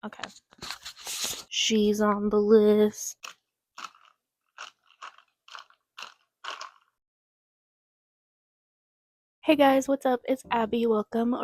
Okay. She's on the list. Hey guys, what's up? It's Abby. Welcome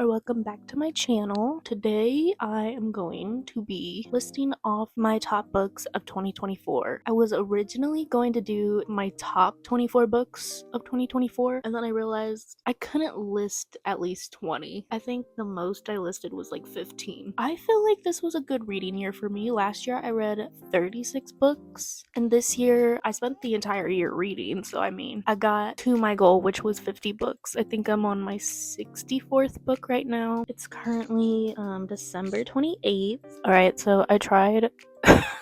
back to my channel. Today I am going to be listing off my top books of 2024. I was originally going to do my top 24 books of 2024, and then I realized I couldn't list at least 20. I think the most I listed was like 15. I feel like this was a good reading year for me. Last year I read 36 books, and this year I spent the entire year reading, so I mean, I got to my goal, which was 50 books. I think I'm on my 64th book right now. It's currently December 28th. Alright, so I tried.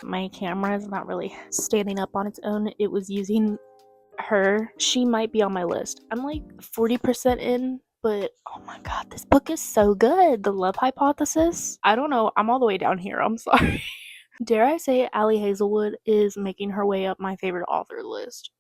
My camera is not really standing up on its own. It was using her. She might be on my list. I'm like 40% in, but oh my god, this book is so good. The Love Hypothesis. I don't know. I'm all the way down here. I'm sorry. Dare I say Ali Hazelwood is making her way up my favorite author list.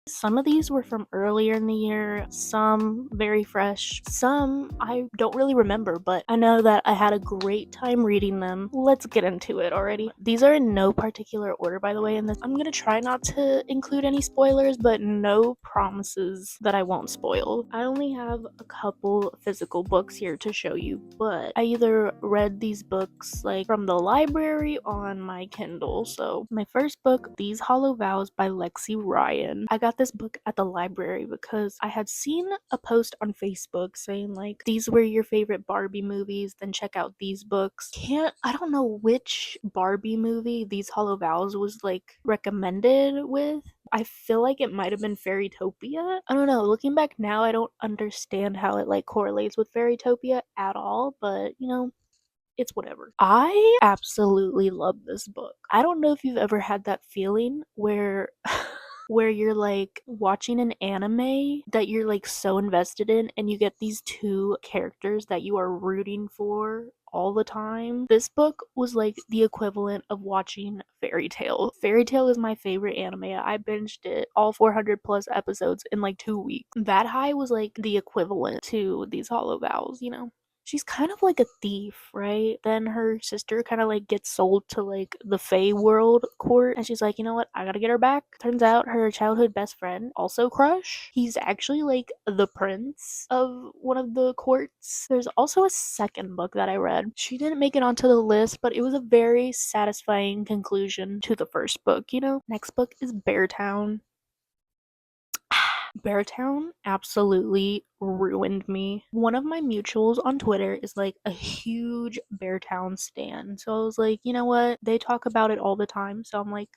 Some of these were from earlier in the year, some very fresh, some I don't really remember, but I know that I had a great time reading them. Let's get into it already. These are in no particular order, by the way, and I'm gonna try not to include any spoilers, but no promises that I won't spoil. I only have a couple physical books here to show you, but I either read these books like from the library on my Kindle. So my first book, These Hollow Vows by Lexi Ryan. I got this book at the library because I had seen a post on Facebook saying like, these were your favorite Barbie movies, then check out these books. I don't know which Barbie movie These Hollow Vows was like recommended with. I feel like it might have been Fairytopia. I don't know, looking back now I don't understand how it like correlates with Fairytopia at all, but you know, it's whatever. I absolutely love this book. I don't know if you've ever had that feeling where where you're like watching an anime that you're like so invested in, and you get these two characters that you are rooting for all the time. This book was like the equivalent of watching Fairy Tail. Fairy Tail is my favorite anime. I binged it all 400 plus episodes in like 2 weeks. That high was like the equivalent to These Hollow Vows, you know? She's kind of like a thief, right? Then her sister kind of like gets sold to like the Fae world court, and she's like, you know what? I gotta get her back. Turns out her childhood best friend, also crush, he's actually like the prince of one of the courts. There's also a second book that I read. She didn't make it onto the list, but it was a very satisfying conclusion to the first book, you know? Next book is Beartown. Beartown absolutely ruined me. One of my mutuals on Twitter is like a huge Beartown stan. So I was like, you know what? They talk about it all the time. So I'm like,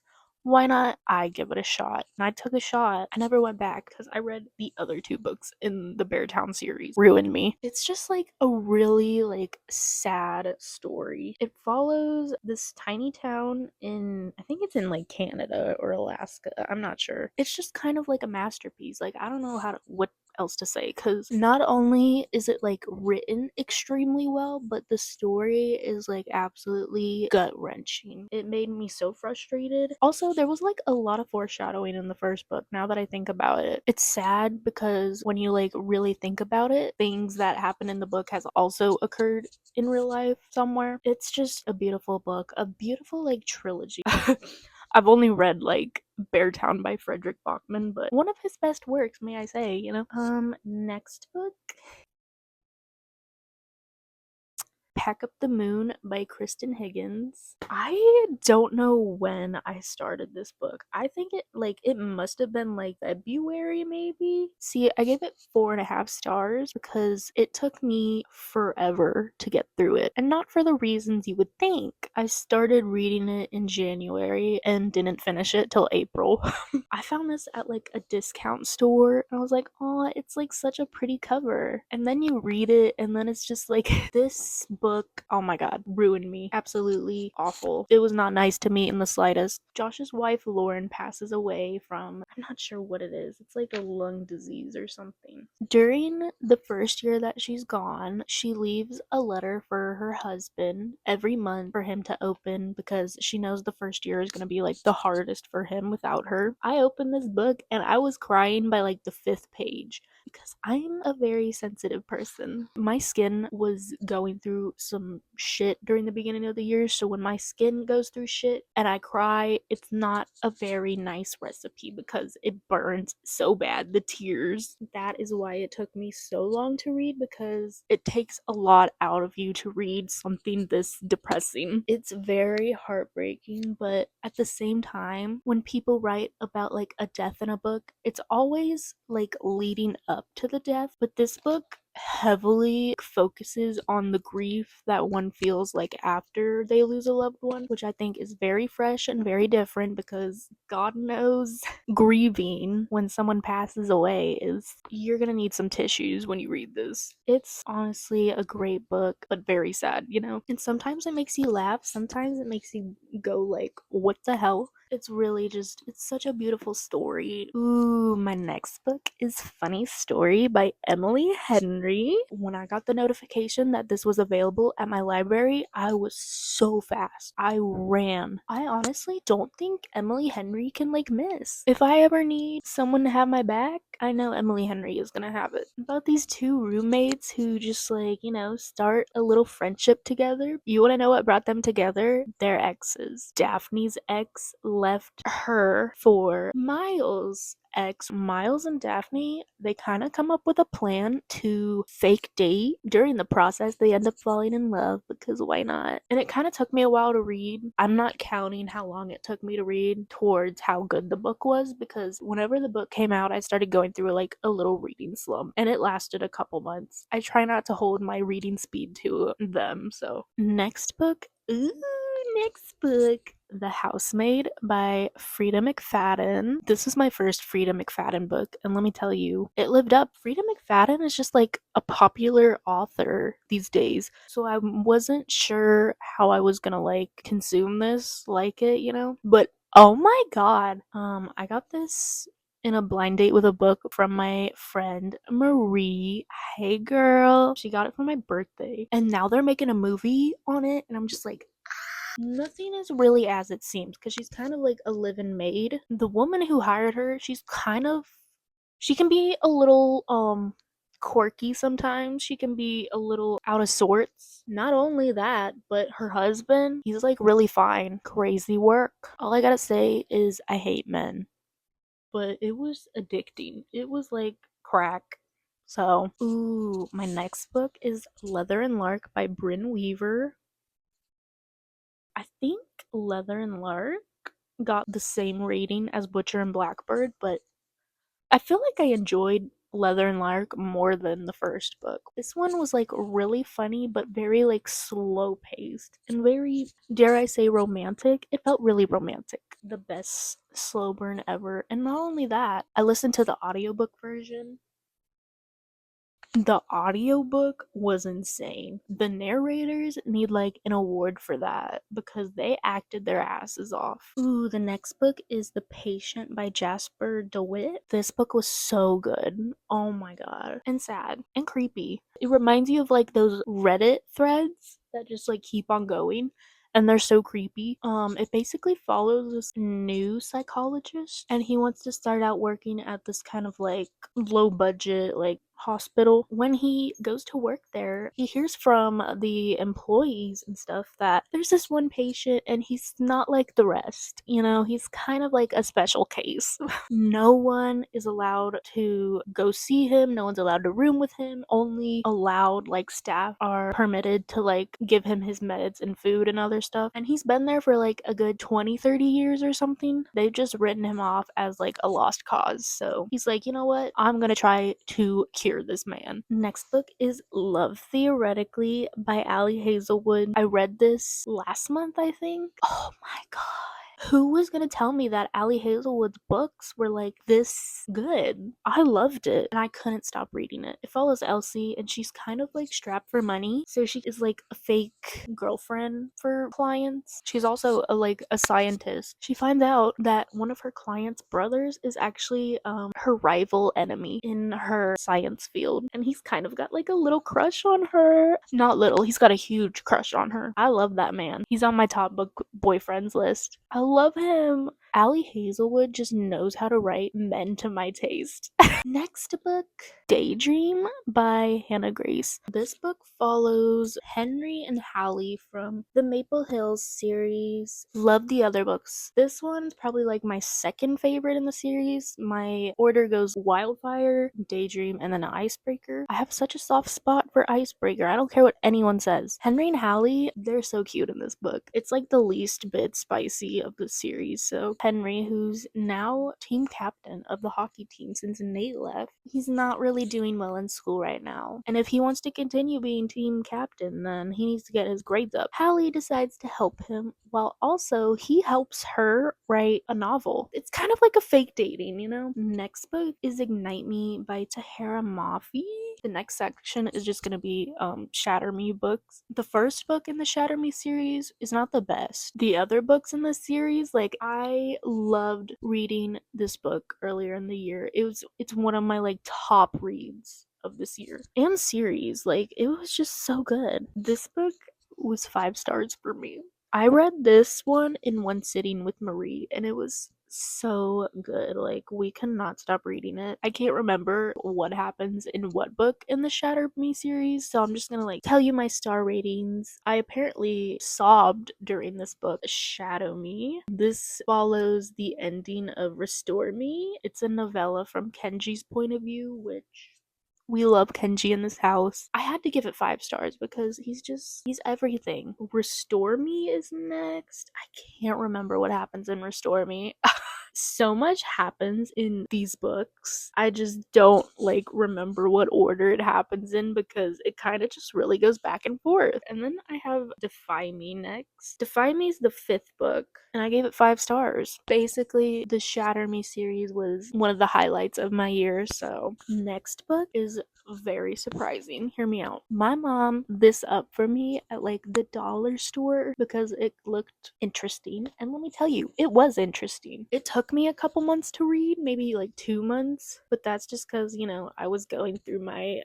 why not I give it a shot? And I took a shot. I never went back because I read the other two books in the Beartown series. Ruined me. It's just like a really like sad story. It follows this tiny town in, I think it's in like Canada or Alaska. I'm not sure. It's just kind of like a masterpiece. Like I don't know what else to say, because not only is it like written extremely well, but the story is like absolutely gut-wrenching. It made me so frustrated. Also, there was like a lot of foreshadowing in the first book, now that I think about it. It's sad because when you like really think about it, things that happen in the book has also occurred in real life somewhere. It's just a beautiful book, a beautiful like trilogy. I've only read like Beartown by Fredrik, but one of his best works, may I say, you know. Next book, Pack Up the Moon by Kristin Higgins. I don't know when I started this book. I think it must have been like February maybe. See, I gave it 4.5 stars because it took me forever to get through it, and not for the reasons you would think. I started reading it in January and didn't finish it till April. I found this at like a discount store and I was like, oh, it's like such a pretty cover. And then you read it and then it's just like this book, oh my god, ruined me. Absolutely awful. It was not nice to me in the slightest. Josh's wife Lauren passes away from, I'm not sure what it is. It's like a lung disease or something. During the first year that she's gone, she leaves a letter for her husband every month for him to open because she knows the first year is going to be like the hardest for him without her. I opened this book and I was crying by like the 5th page. because I'm a very sensitive person. My skin was going through some shit during the beginning of the year, so when my skin goes through shit and I cry, it's not a very nice recipe because it burns so bad, the tears. That is why it took me so long to read, because it takes a lot out of you to read something this depressing. It's very heartbreaking, but at the same time, when people write about like a death in a book, it's always like leading up to the death, but this book heavily focuses on the grief that one feels like after they lose a loved one, which I think is very fresh and very different, because God knows grieving when someone passes away is, you're gonna need some tissues when you read this. It's honestly a great book, but very sad, you know? And sometimes it makes you laugh, sometimes it makes you go like, what the hell? It's really just, it's such a beautiful story. Ooh, my next book is Funny Story by Emily Henry. When I got the notification that this was available at my library, I was so fast. I ran. I honestly don't think Emily Henry can like miss. If I ever need someone to have my back, I know Emily Henry is gonna have it. About these two roommates who just like, you know, start a little friendship together. You wanna know what brought them together? Their exes. Daphne's ex left her for Miles' ex. Miles and Daphne, they kind of come up with a plan to fake date. During the process, they end up falling in love, because why not? And it kind of took me a while to read. I'm not counting how long it took me to read towards how good the book was, because whenever the book came out, I started going through like a little reading slump, and it lasted a couple months. I try not to hold my reading speed to them. So next book, next book, The Housemaid by Freida McFadden. This was my first Freida McFadden book, and let me tell you, it lived up. Freida McFadden is just like a popular author these days, so I wasn't sure how I was gonna like consume this, like it, you know? But oh my god, I got this in a blind date with a book from my friend Marie. Hey girl, she got it for my birthday, and now they're making a movie on it, and I'm just like, nothing is really as it seems, because she's kind of like a live-in maid. The woman who hired her, she can be a little quirky sometimes. She can be a little out of sorts. Not only that, but her husband, he's like really fine. Crazy work. All I gotta say is I hate men. But it was addicting. It was like crack. So, ooh, my next book is Leather and Lark by Brynne Weaver. I think Leather and Lark got the same rating as Butcher and Blackbird, but I feel like I enjoyed Leather and Lark more than the first book. This one was like really funny, but very like slow paced and very, dare I say, romantic. It felt really romantic. The best slow burn ever. And not only that, I listened to the audiobook version. The audiobook was insane. The narrators need like an award for that, because they acted their asses off. Ooh, the next book is The Patient by Jasper DeWitt. This book was so good. Oh my god. And sad. And creepy. It reminds you of like those Reddit threads that just like keep on going, and they're so creepy. It basically follows this new psychologist, and he wants to start out working at this kind of like low budget like hospital. When he goes to work there, he hears from the employees and stuff that there's this one patient and he's not like the rest. You know, he's kind of like a special case. No one is allowed to go see him, no one's allowed to room with him. Only allowed like staff are permitted to like give him his meds and food and other stuff. And he's been there for like a good 20-30 years or something. They've just written him off as like a lost cause. So he's like, you know what, I'm gonna try to cure this man. Next book is Love Theoretically by Ali Hazelwood. I read this last month, I think. Oh my god. Who was gonna tell me that Ali Hazelwood's books were like this good? I loved it, and I couldn't stop reading it. It follows Elsie, and she's kind of like strapped for money, so she is like a fake girlfriend for clients. She's also a scientist. She finds out that one of her clients' brothers is actually her rival enemy in her science field, and he's kind of got like a little crush on her. Not little, he's got a huge crush on her. I love that man. He's on my top book boyfriends list. I love him. Ali Hazelwood just knows how to write men to my taste. Next book, Daydream by Hannah Grace. This book follows Henry and Hallie from the Maple Hills series. Love the other books. This one's probably like my second favorite in the series. My order goes Wildfire, Daydream, and then Icebreaker. I have such a soft spot for Icebreaker. I don't care what anyone says. Henry and Hallie, they're so cute in this book. It's like the least bit spicy of the series. So Henry, who's now team captain of the hockey team since Nate left, he's not really doing well in school right now. And if he wants to continue being team captain, then he needs to get his grades up. Hallie decides to help him, while also he helps her write a novel. It's kind of like a fake dating, you know? Next book is Ignite Me by Tahereh Mafi. The next section is just gonna be Shatter Me books. The first book in the Shatter Me series is not the best. The other books in this series, like, I loved reading this book earlier in the year. It's one of my like top reads of this year and series. Like, it was just so good. This book was 5 stars for me. I read this one in one sitting with Marie, and it was so good. Like, we cannot stop reading it. I can't remember what happens in what book in the Shatter Me series, so I'm just gonna like tell you my star ratings. I apparently sobbed during this book, Shadow Me. This follows the ending of Restore Me. It's a novella from Kenji's point of view, which we love Kenji in this house. I had to give it 5 stars because he's everything. Restore Me is next. I can't remember what happens in Restore Me. So much happens in these books. I just don't like remember what order it happens in because it kind of just really goes back and forth. And then I have Defy Me next. Defy Me is the 5th book, and I gave it 5 stars. Basically, the Shatter Me series was one of the highlights of my year. So next book is very surprising. Hear me out. My mom this up for me at like the dollar store because it looked interesting, and let me tell you, it was interesting. It took me a couple months to read, maybe like 2 months, but that's just because, you know, I was going through my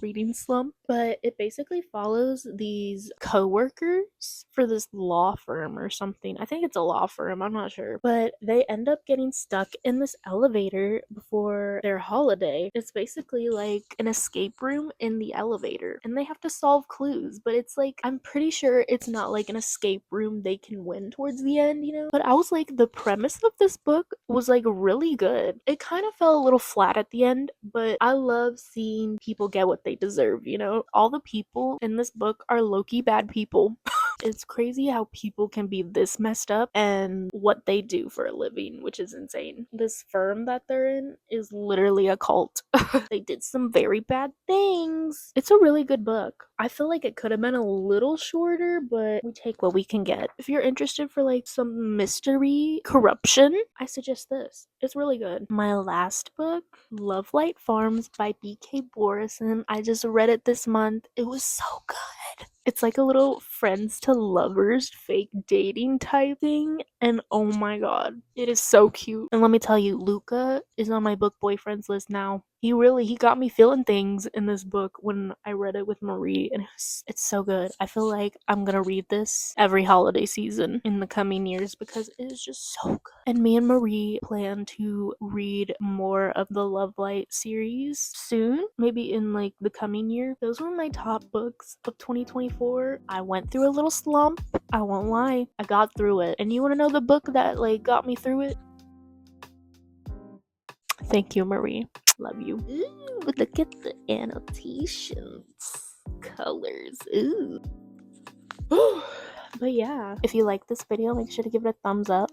reading slump. But it basically follows these co-workers for this law firm or something. I think it's a law firm, I'm not sure, but they end up getting stuck in this elevator before their holiday. It's basically like an escape room in the elevator, and they have to solve clues, but it's like, I'm pretty sure it's not like an escape room they can win towards the end, you know? But I was like, the premise of this book was like really good. It kind of fell a little flat at the end, but I love seeing people get what they deserve, you know? All the people in this book are low-key bad people. It's crazy how people can be this messed up and what they do for a living, which is insane. This firm that they're in is literally a cult. They did some very bad things. It's a really good book. I feel like it could have been a little shorter, but we take what we can get. If you're interested for like some mystery corruption, I suggest this. It's really good. My last book, Lovelight Farms by BK Borison. I just read it this month. It was so good. It's like a little friends to lovers fake dating type thing, and oh my god, it is so cute. And let me tell you, Luca is on my book boyfriends list now. He got me feeling things in this book when I read it with Marie, and it's so good. I feel like I'm gonna read this every holiday season in the coming years because it is just so good. And me and Marie plan to read more of the Lovelight series soon, maybe in like the coming year. Those were my top books of 2024. I went through a little slump, I won't lie. I got through it. And you want to know the book that like got me through it? Thank you, Marie. Love you. Ooh, look at the annotations. Colors. Ooh. But yeah, if you like this video, make sure to give it a thumbs up.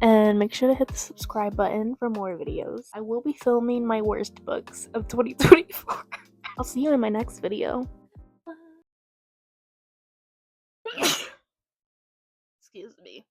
And make sure to hit the subscribe button for more videos. I will be filming my worst books of 2024. I'll see you in my next video. Excuse me.